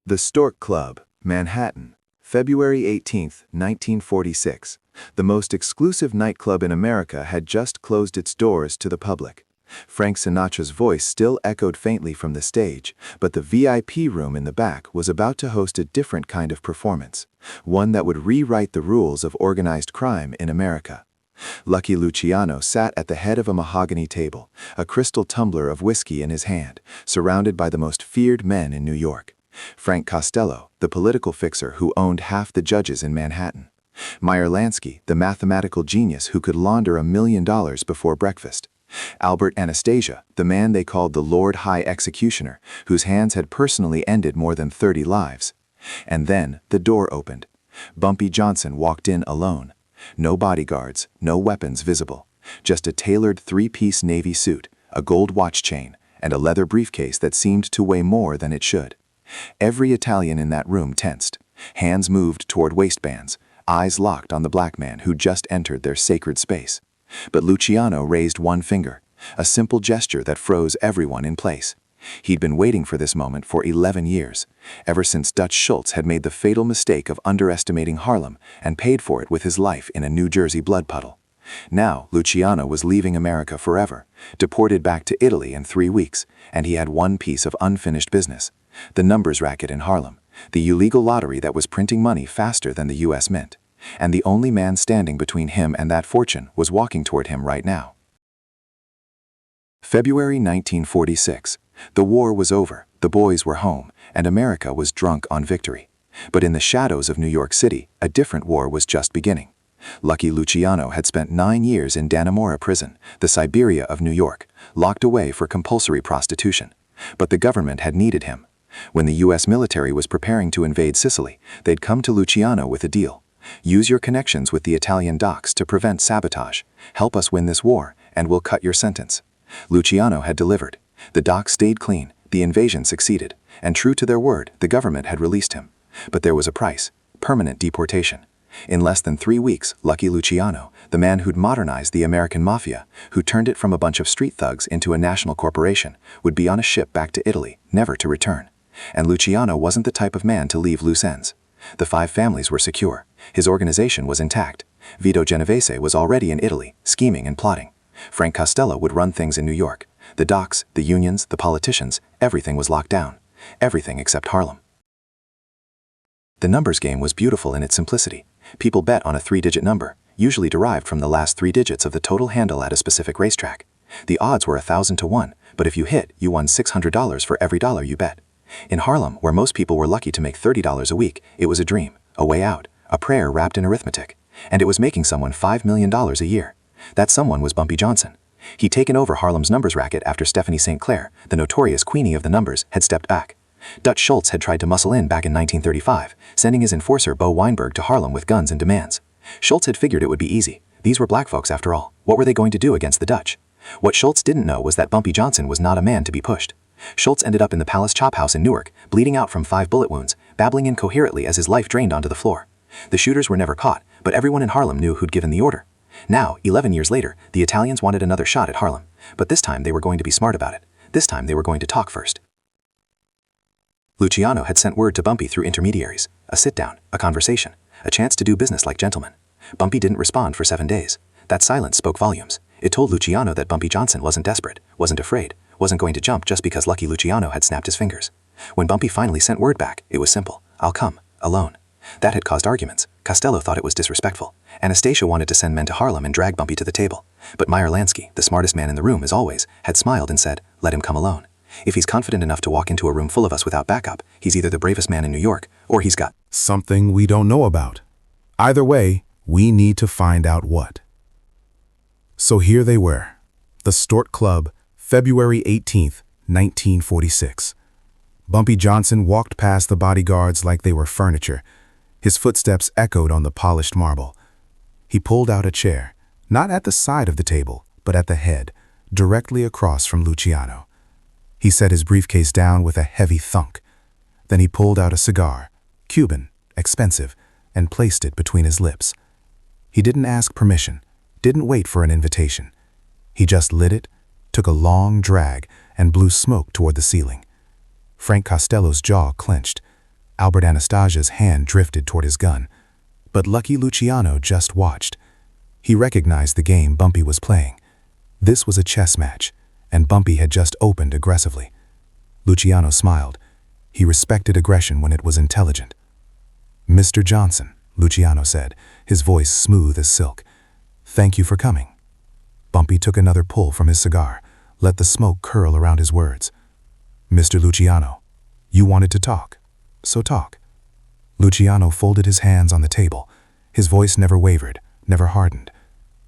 The Stork Club, Manhattan, February 18, 1946. The most exclusive nightclub in America had just closed its doors to the public. Frank Sinatra's voice still echoed faintly from the stage, but the VIP room in the back was about to host a different kind of performance, one that would rewrite the rules of organized crime in America. Lucky Luciano sat at the head of a mahogany table, a crystal tumbler of whiskey in his hand, surrounded by the most feared men in New York. Frank Costello, the political fixer who owned half the judges in Manhattan. Meyer Lansky, the mathematical genius who could launder $1 million before breakfast. Albert Anastasia, the man they called the Lord High Executioner, whose hands had personally ended more than 30 lives. And then the door opened. Bumpy Johnson walked in alone. No bodyguards, no weapons visible. Just a tailored three-piece navy suit, a gold watch chain, and a leather briefcase that seemed to weigh more than it should. Every Italian in that room tensed. Hands moved toward waistbands, eyes locked on the black man who just entered their sacred space. But Luciano raised one finger, a simple gesture that froze everyone in place. He'd been waiting for this moment for 11 years, ever since Dutch Schultz had made the fatal mistake of underestimating Harlem and paid for it with his life in a New Jersey blood puddle. Now, Luciano was leaving America forever, deported back to Italy in 3 weeks, and he had one piece of unfinished business: the numbers racket in Harlem, the illegal lottery that was printing money faster than the U.S. Mint. And the only man standing between him and that fortune was walking toward him right now. February 1946. The war was over, the boys were home, and America was drunk on victory. But in the shadows of New York City, a different war was just beginning. Lucky Luciano had spent 9 years in Dannemora prison, the Siberia of New York, locked away for compulsory prostitution. But the government had needed him. When the U.S. military was preparing to invade Sicily, they'd come to Luciano with a deal. Use your connections with the Italian docks to prevent sabotage. Help us win this war, and we'll cut your sentence. Luciano had delivered. The docks stayed clean, the invasion succeeded, and true to their word, the government had released him. But there was a price: permanent deportation. In less than 3 weeks, Lucky Luciano, the man who'd modernized the American Mafia, who turned it from a bunch of street thugs into a national corporation, would be on a ship back to Italy, never to return. And Luciano wasn't the type of man to leave loose ends. The 5 families were secure. His organization was intact. Vito Genovese was already in Italy, scheming and plotting. Frank Costello would run things in New York. The docks, the unions, the politicians, everything was locked down. Everything except Harlem. The numbers game was beautiful in its simplicity. People bet on a 3-digit number, usually derived from the last 3 digits of the total handle at a specific racetrack. The odds were 1,000 to 1, but if you hit, you won $600 for every dollar you bet. In Harlem, where most people were lucky to make $30 a week, it was a dream, a way out, a prayer wrapped in arithmetic. And it was making someone $5 million a year. That someone was Bumpy Johnson. He'd taken over Harlem's numbers racket after Stephanie St. Clair, the notorious queenie of the numbers, had stepped back. Dutch Schultz had tried to muscle in back in 1935, sending his enforcer Bo Weinberg to Harlem with guns and demands. Schultz had figured it would be easy. These were black folks after all. What were they going to do against the Dutch? What Schultz didn't know was that Bumpy Johnson was not a man to be pushed. Schultz ended up in the Palace Chop House in Newark, bleeding out from 5 bullet wounds, babbling incoherently as his life drained onto the floor. The shooters were never caught, but everyone in Harlem knew who'd given the order. Now, 11 years later, the Italians wanted another shot at Harlem. But this time they were going to be smart about it. This time they were going to talk first. Luciano had sent word to Bumpy through intermediaries. A sit-down, a conversation, a chance to do business like gentlemen. Bumpy didn't respond for 7 days. That silence spoke volumes. It told Luciano that Bumpy Johnson wasn't desperate, wasn't afraid, wasn't going to jump just because Lucky Luciano had snapped his fingers. When Bumpy finally sent word back, it was simple: I'll come, alone. That had caused arguments. Costello thought it was disrespectful. Anastasia wanted to send men to Harlem and drag Bumpy to the table. But Meyer Lansky, the smartest man in the room as always, had smiled and said, let him come alone. If he's confident enough to walk into a room full of us without backup, he's either the bravest man in New York, or he's got something we don't know about. Either way, we need to find out what. So here they were. The Stork Club, February 18th, 1946. Bumpy Johnson walked past the bodyguards like they were furniture. His footsteps echoed on the polished marble. He pulled out a chair, not at the side of the table, but at the head, directly across from Luciano. He set his briefcase down with a heavy thunk. Then he pulled out a cigar, Cuban, expensive, and placed it between his lips. He didn't ask permission, didn't wait for an invitation. He just lit it, took a long drag, and blew smoke toward the ceiling. Frank Costello's jaw clenched. Albert Anastasia's hand drifted toward his gun. But Lucky Luciano just watched. He recognized the game Bumpy was playing. This was a chess match, and Bumpy had just opened aggressively. Luciano smiled. He respected aggression when it was intelligent. "Mr. Johnson," Luciano said, his voice smooth as silk. "Thank you for coming." Bumpy took another pull from his cigar, let the smoke curl around his words. "Mr. Luciano, you wanted to talk, so talk." Luciano folded his hands on the table. His voice never wavered, never hardened.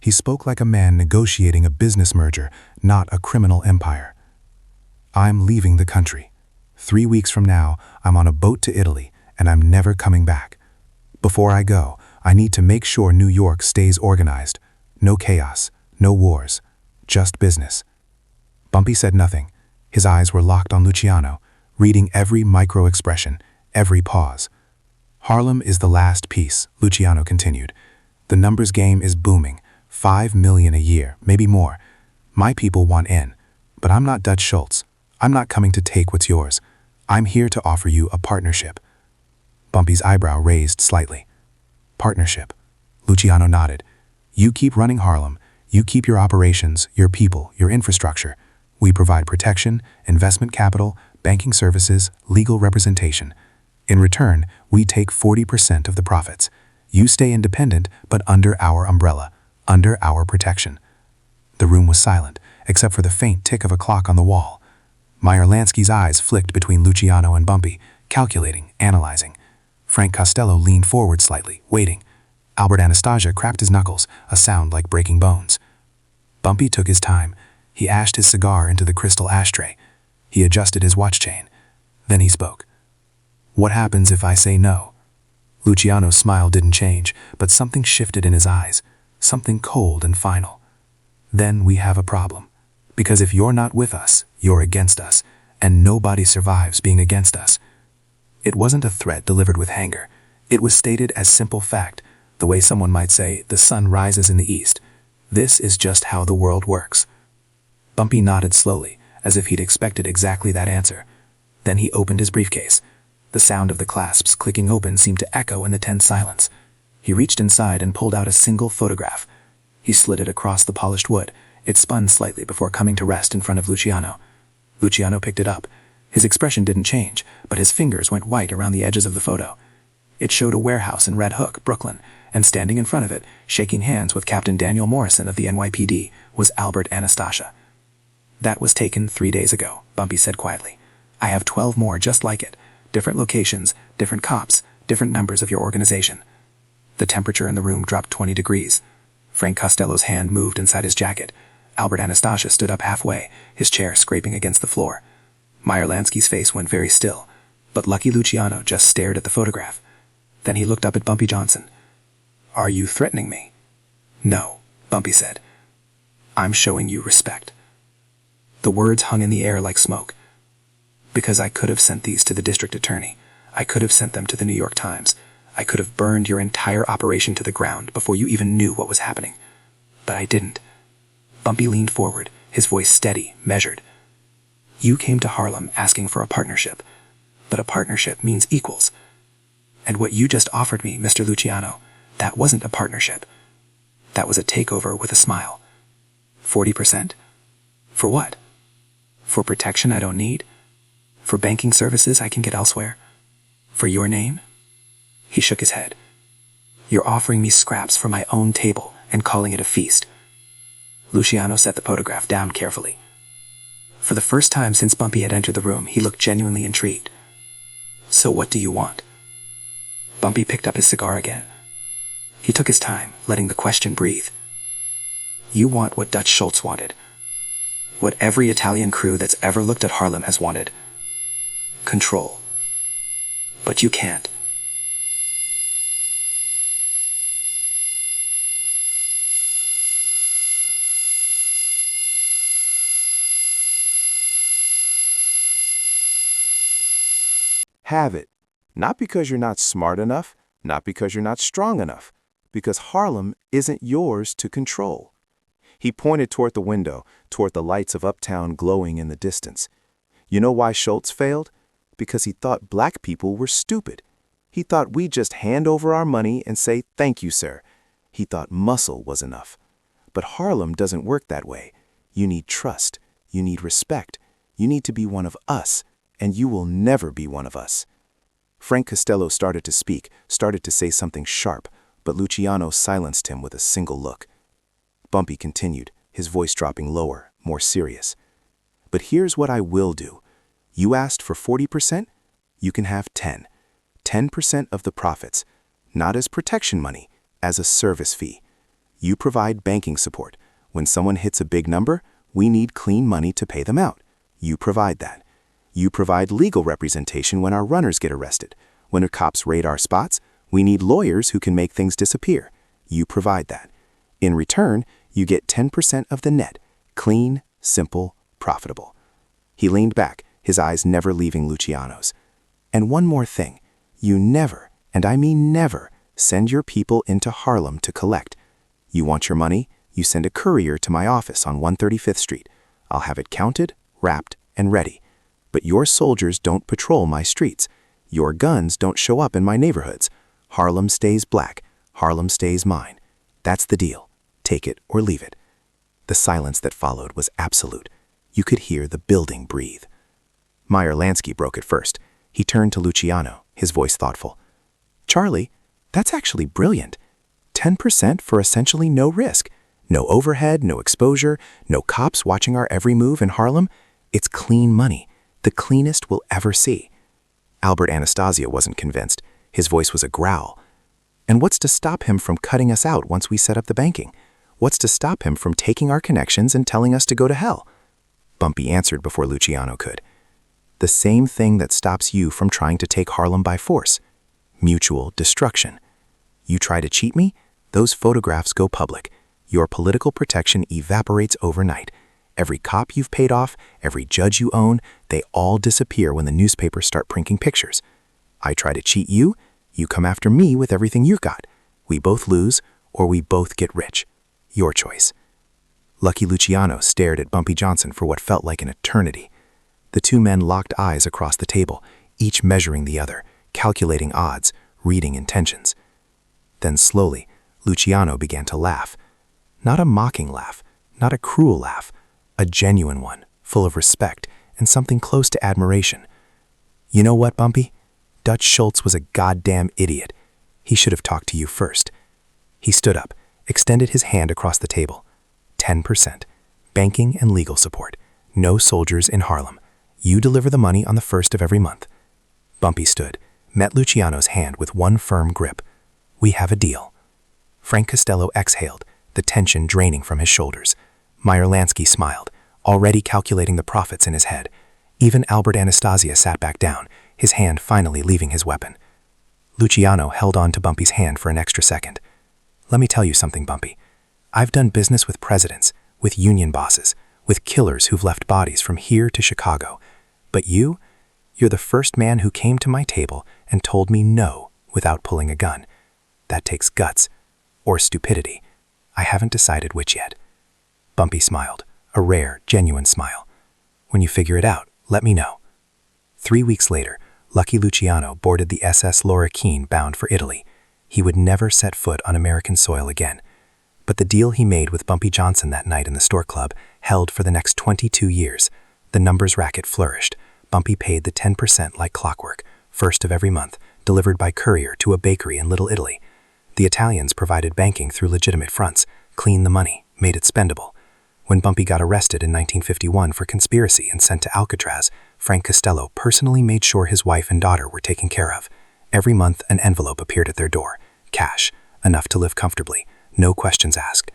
He spoke like a man negotiating a business merger, not a criminal empire. "I'm leaving the country. 3 weeks from now, I'm on a boat to Italy, and I'm never coming back. Before I go, I need to make sure New York stays organized. No chaos, no wars, just business." Bumpy said nothing. His eyes were locked on Luciano, reading every micro-expression, every pause. "Harlem is the last piece," Luciano continued. "The numbers game is booming, 5 million a year, maybe more. My people want in, but I'm not Dutch Schultz. I'm not coming to take what's yours. I'm here to offer you a partnership." Bumpy's eyebrow raised slightly. "Partnership." Luciano nodded. "You keep running Harlem. You keep your operations, your people, your infrastructure. We provide protection, investment capital, banking services, legal representation. In return, we take 40% of the profits. You stay independent, but under our umbrella, under our protection." The room was silent, except for the faint tick of a clock on the wall. Meyer Lansky's eyes flicked between Luciano and Bumpy, calculating, analyzing. Frank Costello leaned forward slightly, waiting. Albert Anastasia cracked his knuckles, a sound like breaking bones. Bumpy took his time. He ashed his cigar into the crystal ashtray. He adjusted his watch chain. Then he spoke. "What happens if I say no?" Luciano's smile didn't change, but something shifted in his eyes, something cold and final. "Then we have a problem. Because if you're not with us, you're against us, and nobody survives being against us." It wasn't a threat delivered with anger. It was stated as simple fact, the way someone might say, "The sun rises in the east." This is just how the world works. Bumpy nodded slowly, as if he'd expected exactly that answer. Then he opened his briefcase. The sound of the clasps clicking open seemed to echo in the tense silence. He reached inside and pulled out a single photograph. He slid it across the polished wood. It spun slightly before coming to rest in front of Luciano. Luciano picked it up. His expression didn't change, but his fingers went white around the edges of the photo. It showed a warehouse in Red Hook, Brooklyn, and standing in front of it, shaking hands with Captain Daniel Morrison of the NYPD, was Albert Anastasia. "That was taken 3 days ago," Bumpy said quietly. "I have 12 more just like it. Different locations, different cops, different numbers of your organization." The temperature in the room dropped 20 degrees. Frank Costello's hand moved inside his jacket. Albert Anastasia stood up halfway, his chair scraping against the floor. Meyer Lansky's face went very still, but Lucky Luciano just stared at the photograph. Then he looked up at Bumpy Johnson. "Are you threatening me?" "No," Bumpy said. "I'm showing you respect." The words hung in the air like smoke. "Because I could have sent these to the district attorney. I could have sent them to the New York Times. I could have burned your entire operation to the ground before you even knew what was happening. But I didn't." Bumpy leaned forward, his voice steady, measured. "You came to Harlem asking for a partnership, but a partnership means equals. And what you just offered me, Mr. Luciano, that wasn't a partnership. That was a takeover with a smile. 40%? For what? For protection I don't need? For banking services I can get elsewhere? For your name?" He shook his head. "You're offering me scraps from my own table and calling it a feast." Luciano set the photograph down carefully. For the first time since Bumpy had entered the room, he looked genuinely intrigued. "So what do you want?" Bumpy picked up his cigar again. He took his time, letting the question breathe. "You want what Dutch Schultz wanted. What every Italian crew that's ever looked at Harlem has wanted. Control. But you can't." Have it. Not because you're not smart enough, not because you're not strong enough, because Harlem isn't yours to control. He pointed toward the window, toward the lights of Uptown glowing in the distance. You know why Schultz failed? because he thought black people were stupid. He thought we'd just hand over our money and say, "Thank you, sir." He thought muscle was enough. But Harlem doesn't work that way. You need trust. You need respect. You need to be one of us, and you will never be one of us. Frank Costello started to speak, started to say something sharp, but Luciano silenced him with a single look. Bumpy continued, his voice dropping lower, more serious. "But here's what I will do. You asked for 40%? You can have 10. 10% of the profits, not as protection money, as a service fee. You provide banking support. When someone hits a big number, we need clean money to pay them out. You provide that. You provide legal representation when our runners get arrested. When the cops raid our spots, we need lawyers who can make things disappear. You provide that. In return, you get 10% of the net, clean, simple, profitable." He leaned back, his eyes never leaving Luciano's. "And one more thing. You never, and I mean never, send your people into Harlem to collect. You want your money? You send a courier to my office on 135th Street. I'll have it counted, wrapped, and ready. But your soldiers don't patrol my streets. Your guns don't show up in my neighborhoods. Harlem stays black. Harlem stays mine. That's the deal. Take it or leave it." The silence that followed was absolute. You could hear the building breathe. Meyer Lansky broke it first. He turned to Luciano, his voice thoughtful. "Charlie, that's actually brilliant. 10% for essentially no risk. No overhead, no exposure, no cops watching our every move in Harlem. It's clean money, the cleanest we'll ever see." Albert Anastasia wasn't convinced. His voice was a growl. "And what's to stop him from cutting us out once we set up the banking? What's to stop him from taking our connections and telling us to go to hell?" Bumpy answered before Luciano could. "The same thing that stops you from trying to take Harlem by force. Mutual destruction. You try to cheat me? Those photographs go public. Your political protection evaporates overnight. Every cop you've paid off, every judge you own, they all disappear when the newspapers start printing pictures. I try to cheat you, you come after me with everything you've got. We both lose, or we both get rich. Your choice." Lucky Luciano stared at Bumpy Johnson for what felt like an eternity. The two men locked eyes across the table, each measuring the other, calculating odds, reading intentions. Then slowly, Luciano began to laugh. Not a mocking laugh, not a cruel laugh, a genuine one, full of respect and something close to admiration. "You know what, Bumpy? Dutch Schultz was a goddamn idiot. He should have talked to you first." He stood up, extended his hand across the table. 10%. Banking and legal support. No soldiers in Harlem. You deliver the money on the 1st of every month. Bumpy stood, met Luciano's hand with one firm grip. "We have a deal." Frank Costello exhaled, the tension draining from his shoulders. Meyer Lansky smiled, already calculating the profits in his head. Even Albert Anastasia sat back down, his hand finally leaving his weapon. Luciano held on to Bumpy's hand for an extra second. "Let me tell you something, Bumpy. I've done business with presidents, with union bosses, with killers who've left bodies from here to Chicago. But you're the first man who came to my table and told me no without pulling a gun. That takes guts, or stupidity. I haven't decided which yet." Bumpy smiled, a rare, genuine smile. "When you figure it out, let me know." 3 weeks later, Lucky Luciano boarded the SS Laura Keene bound for Italy. He would never set foot on American soil again. But the deal he made with Bumpy Johnson that night in the Stork Club held for the next 22 years. The numbers racket flourished. Bumpy paid the 10% like clockwork, 1st of every month, delivered by courier to a bakery in Little Italy. The Italians provided banking through legitimate fronts, cleaned the money, made it spendable. When Bumpy got arrested in 1951 for conspiracy and sent to Alcatraz, Frank Costello personally made sure his wife and daughter were taken care of. Every month, an envelope appeared at their door. Cash, enough to live comfortably, no questions asked.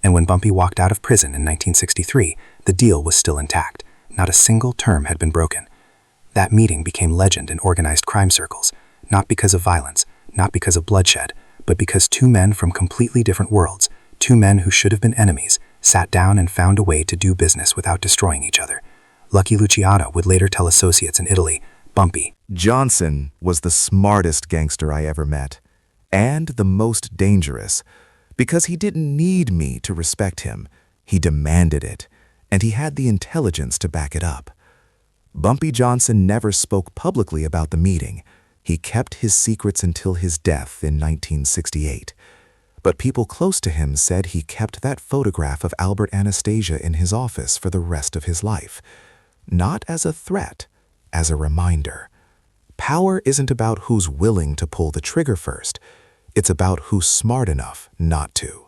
And when Bumpy walked out of prison in 1963, the deal was still intact. Not a single term had been broken. That meeting became legend in organized crime circles, not because of violence, not because of bloodshed, but because two men from completely different worlds, two men who should have been enemies, sat down and found a way to do business without destroying each other. Lucky Luciano would later tell associates in Italy, Bumpy Johnson was the smartest gangster I ever met, and the most dangerous, because he didn't need me to respect him. He demanded it, and he had the intelligence to back it up. Bumpy Johnson never spoke publicly about the meeting. He kept his secrets until his death in 1968. But people close to him said he kept that photograph of Albert Anastasia in his office for the rest of his life. Not as a threat, as a reminder. Power isn't about who's willing to pull the trigger first. It's about who's smart enough not to.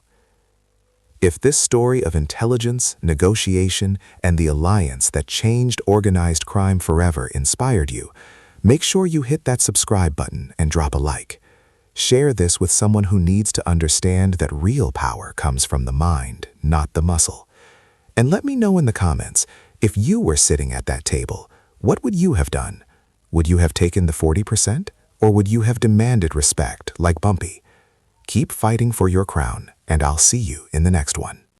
If this story of intelligence, negotiation, and the alliance that changed organized crime forever inspired you, make sure you hit that subscribe button and drop a like. Share this with someone who needs to understand that real power comes from the mind, not the muscle. And let me know in the comments, if you were sitting at that table, what would you have done? Would you have taken the 40%? Or would you have demanded respect like Bumpy? Keep fighting for your crown, and I'll see you in the next one.